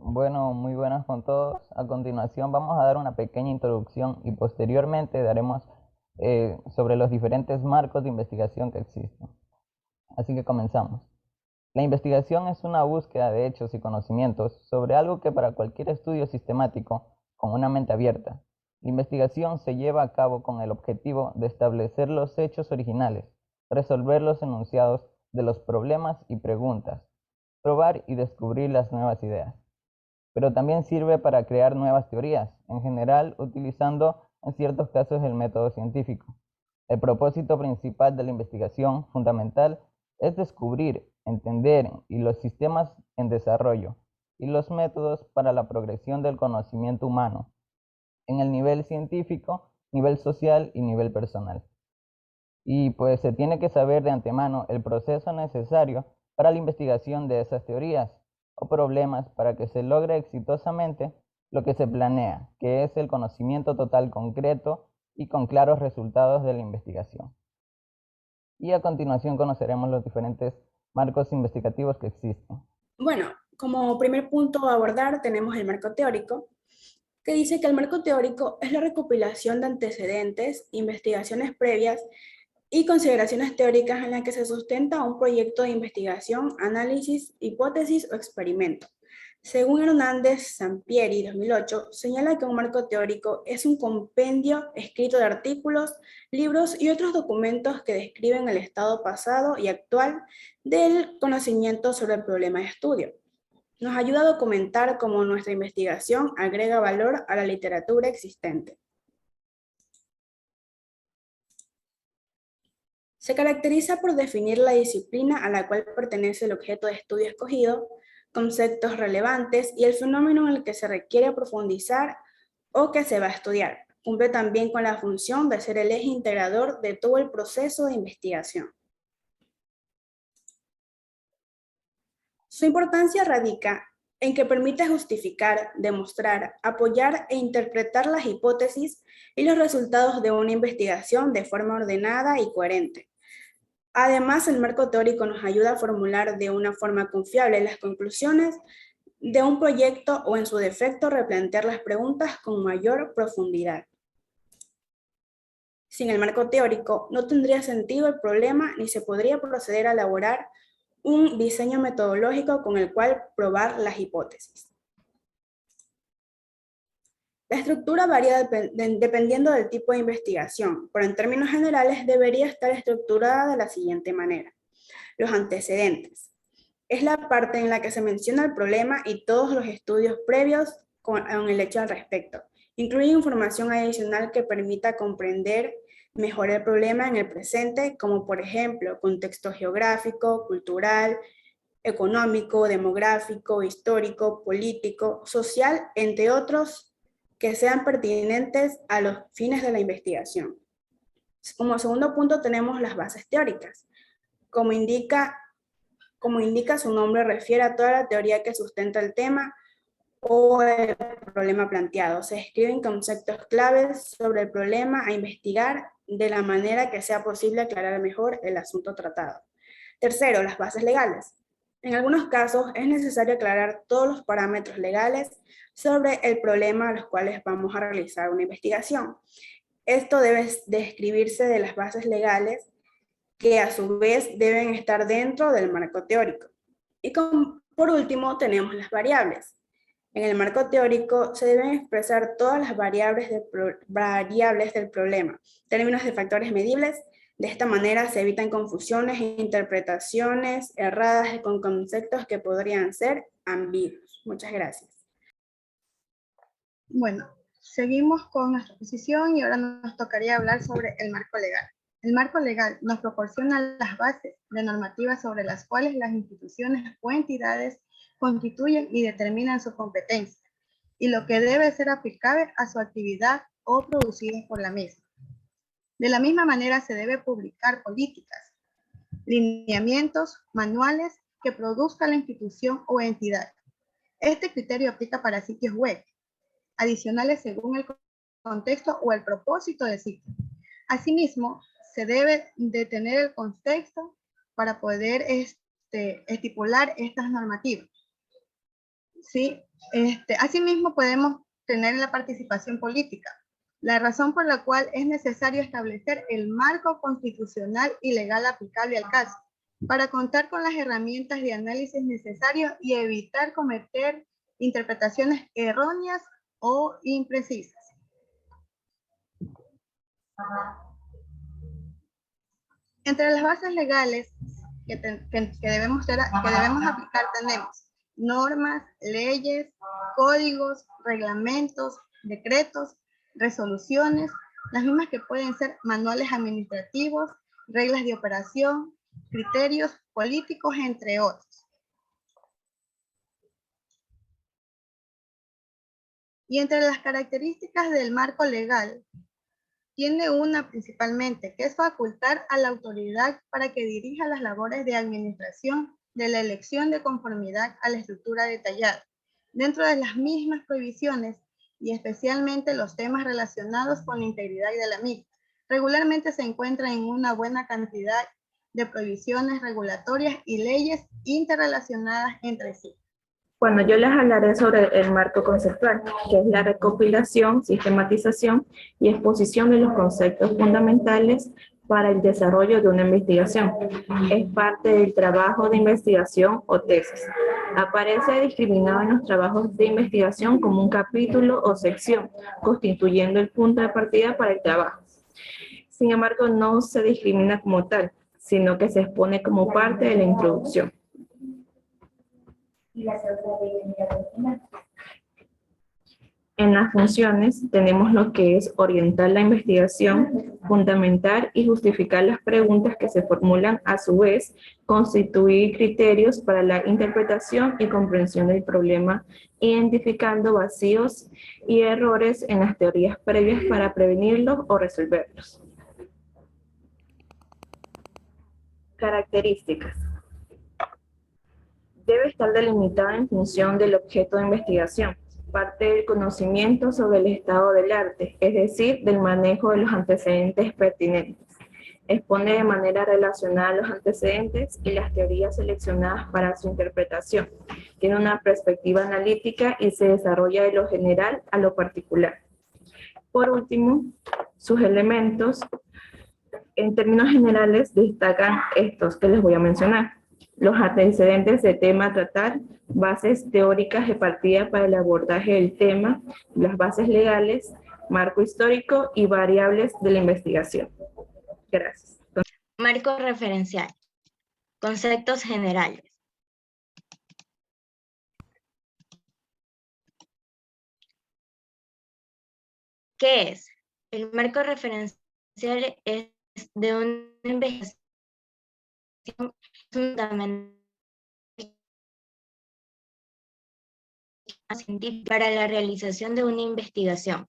Bueno, muy buenas con todos. A continuación vamos a dar una pequeña introducción y posteriormente daremos sobre los diferentes marcos de investigación que existen. Así que comenzamos. La investigación es una búsqueda de hechos y conocimientos sobre algo que para cualquier estudio sistemático, con una mente abierta, la investigación se lleva a cabo con el objetivo de establecer los hechos originales, resolver los enunciados de los problemas y preguntas, probar y descubrir las nuevas ideas, pero también sirve para crear nuevas teorías, en general utilizando en ciertos casos el método científico. El propósito principal de la investigación fundamental es descubrir, entender y los sistemas en desarrollo y los métodos para la progresión del conocimiento humano en el nivel científico, nivel social y nivel personal. Y pues se tiene que saber de antemano el proceso necesario para la investigación de esas teorías o problemas para que se logre exitosamente lo que se planea, que es el conocimiento total concreto y con claros resultados de la investigación. Y a continuación conoceremos los diferentes marcos investigativos que existen. Bueno, como primer punto a abordar tenemos el marco teórico, que dice que el marco teórico es la recopilación de antecedentes, investigaciones previas y consideraciones teóricas en las que se sustenta un proyecto de investigación, análisis, hipótesis o experimento. Según Hernández Sampieri, 2008, señala que un marco teórico es un compendio escrito de artículos, libros y otros documentos que describen el estado pasado y actual del conocimiento sobre el problema de estudio. Nos ayuda a documentar cómo nuestra investigación agrega valor a la literatura existente. Se caracteriza por definir la disciplina a la cual pertenece el objeto de estudio escogido, conceptos relevantes y el fenómeno en el que se requiere profundizar o que se va a estudiar. Cumple también con la función de ser el eje integrador de todo el proceso de investigación. Su importancia radica en que permite justificar, demostrar, apoyar e interpretar las hipótesis y los resultados de una investigación de forma ordenada y coherente. Además, el marco teórico nos ayuda a formular de una forma confiable las conclusiones de un proyecto o, en su defecto, replantear las preguntas con mayor profundidad. Sin el marco teórico, no tendría sentido el problema ni se podría proceder a elaborar un diseño metodológico con el cual probar las hipótesis. La estructura varía dependiendo del tipo de investigación, pero en términos generales debería estar estructurada de la siguiente manera. Los antecedentes. Es la parte en la que se menciona el problema y todos los estudios previos con el hecho al respecto. Incluye información adicional que permita comprender mejor el problema en el presente, como por ejemplo contexto geográfico, cultural, económico, demográfico, histórico, político, social, entre otros que sean pertinentes a los fines de la investigación. Como segundo punto tenemos las bases teóricas. Como indica su nombre, refiere a toda la teoría que sustenta el tema o el problema planteado. Se escriben conceptos claves sobre el problema a investigar de la manera que sea posible aclarar mejor el asunto tratado. Tercero, las bases legales. En algunos casos es necesario aclarar todos los parámetros legales sobre el problema a los cuales vamos a realizar una investigación. Esto debe describirse de las bases legales que a su vez deben estar dentro del marco teórico. Y por último tenemos las variables. En el marco teórico se deben expresar todas las variables del problema, términos de factores medibles. De esta manera se evitan confusiones e interpretaciones erradas con conceptos que podrían ser ambiguos. Muchas gracias. Bueno, seguimos con nuestra exposición y ahora nos tocaría hablar sobre el marco legal. El marco legal nos proporciona las bases de normativas sobre las cuales las instituciones o entidades constituyen y determinan su competencia y lo que debe ser aplicable a su actividad o producida por la misma. De la misma manera se debe publicar políticas, lineamientos, manuales que produzca la institución o entidad. Este criterio aplica para sitios web, adicionales según el contexto o el propósito del sitio. Asimismo, se debe de tener el contexto para poder estipular estas normativas. ¿sí? Asimismo, podemos tener la participación política, la razón por la cual es necesario establecer el marco constitucional y legal aplicable al caso, para contar con las herramientas de análisis necesarios y evitar cometer interpretaciones erróneas o imprecisas. Entre las bases legales que debemos aplicar tenemos normas, leyes, códigos, reglamentos, decretos, resoluciones, las mismas que pueden ser manuales administrativos, reglas de operación, criterios políticos, entre otros. Y entre las características del marco legal, tiene una principalmente, que es facultar a la autoridad para que dirija las labores de administración de la elección de conformidad a la estructura detallada, dentro de las mismas prohibiciones y especialmente los temas relacionados con la integridad de la misma. Regularmente se encuentra en una buena cantidad de prohibiciones regulatorias y leyes interrelacionadas entre sí. Bueno, yo les hablaré sobre el marco conceptual, que es la recopilación, sistematización y exposición de los conceptos fundamentales para el desarrollo de una investigación. Es parte del trabajo de investigación o tesis. Aparece discriminado en los trabajos de investigación como un capítulo o sección, constituyendo el punto de partida para el trabajo. Sin embargo, no se discrimina como tal, sino que se expone como parte de la introducción. En las funciones tenemos lo que es orientar la investigación, fundamentar y justificar las preguntas que se formulan, a su vez constituir criterios para la interpretación y comprensión del problema, identificando vacíos y errores en las teorías previas para prevenirlos o resolverlos. Características. Debe estar delimitada en función del objeto de investigación, parte del conocimiento sobre el estado del arte, es decir, del manejo de los antecedentes pertinentes. Expone de manera relacionada los antecedentes y las teorías seleccionadas para su interpretación. Tiene una perspectiva analítica y se desarrolla de lo general a lo particular. Por último, sus elementos, en términos generales, destacan estos que les voy a mencionar. Los antecedentes de tema a tratar, bases teóricas de partida para el abordaje del tema, las bases legales, marco histórico y variables de la investigación. Gracias. Marco referencial. Conceptos generales. ¿Qué es? El marco referencial es de una investigación fundamental científica para la realización de una investigación.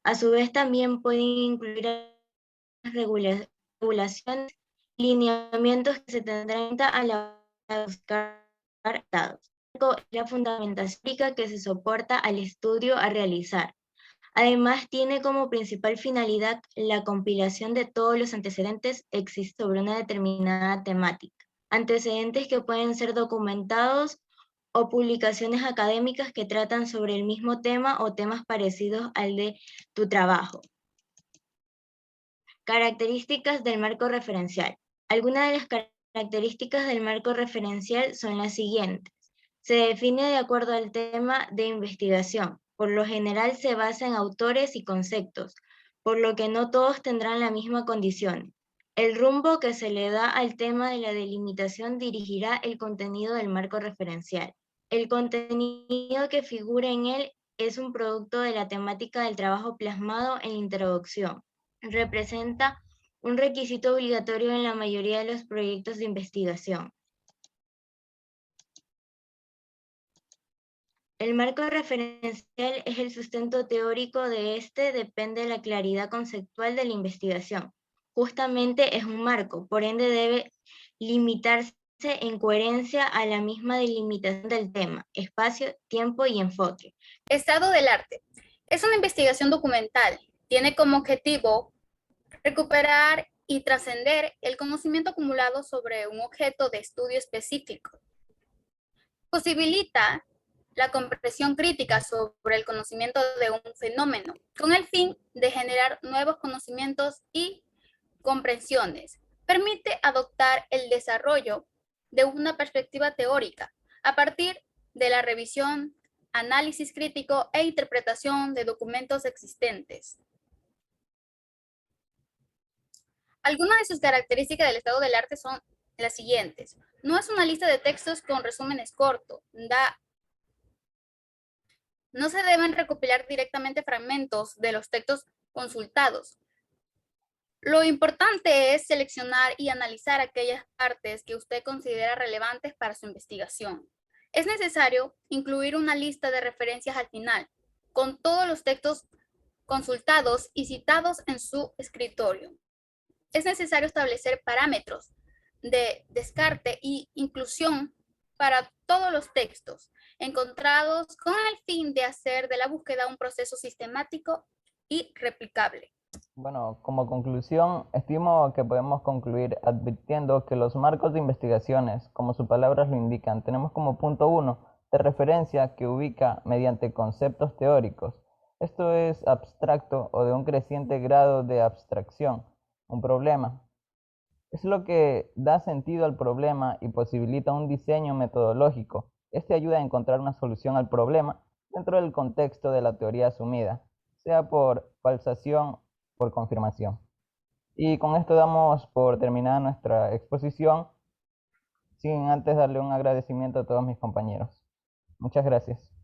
A su vez también pueden incluir regulaciones y lineamientos que se tendrán en cuenta a la hora de buscar datos. La fundamentación que se soporta al estudio a realizar. Además, tiene como principal finalidad la compilación de todos los antecedentes existentes sobre una determinada temática. Antecedentes que pueden ser documentados o publicaciones académicas que tratan sobre el mismo tema o temas parecidos al de tu trabajo. Características del marco referencial. Algunas de las características del marco referencial son las siguientes. Se define de acuerdo al tema de investigación. Por lo general se basa en autores y conceptos, por lo que no todos tendrán la misma condición. El rumbo que se le da al tema de la delimitación dirigirá el contenido del marco referencial. El contenido que figura en él es un producto de la temática del trabajo plasmado en la introducción. Representa un requisito obligatorio en la mayoría de los proyectos de investigación. El marco referencial es el sustento teórico de este, depende de la claridad conceptual de la investigación. Justamente es un marco, por ende debe limitarse en coherencia a la misma delimitación del tema, espacio, tiempo y enfoque. Estado del arte. Es una investigación documental. Tiene como objetivo recuperar y trascender el conocimiento acumulado sobre un objeto de estudio específico. Posibilita la comprensión crítica sobre el conocimiento de un fenómeno, con el fin de generar nuevos conocimientos y comprensiones. Permite adoptar el desarrollo de una perspectiva teórica a partir de la revisión, análisis crítico e interpretación de documentos existentes. Algunas de sus características del estado del arte son las siguientes. No es una lista de textos con resúmenes cortos. No se deben recopilar directamente fragmentos de los textos consultados. Lo importante es seleccionar y analizar aquellas partes que usted considera relevantes para su investigación. Es necesario incluir una lista de referencias al final, con todos los textos consultados y citados en su escritorio. Es necesario establecer parámetros de descarte y inclusión para todos los textos encontrados con el fin de hacer de la búsqueda un proceso sistemático y replicable. Bueno, como conclusión, estimo que podemos concluir advirtiendo que los marcos de investigaciones, como sus palabras lo indican, tenemos como punto 1 de referencia que ubica mediante conceptos teóricos. Esto es abstracto o de un creciente grado de abstracción, un problema. Es lo que da sentido al problema y posibilita un diseño metodológico. Este ayuda a encontrar una solución al problema dentro del contexto de la teoría asumida, sea por falsación o por confirmación. Y con esto damos por terminada nuestra exposición, sin antes darle un agradecimiento a todos mis compañeros. Muchas gracias.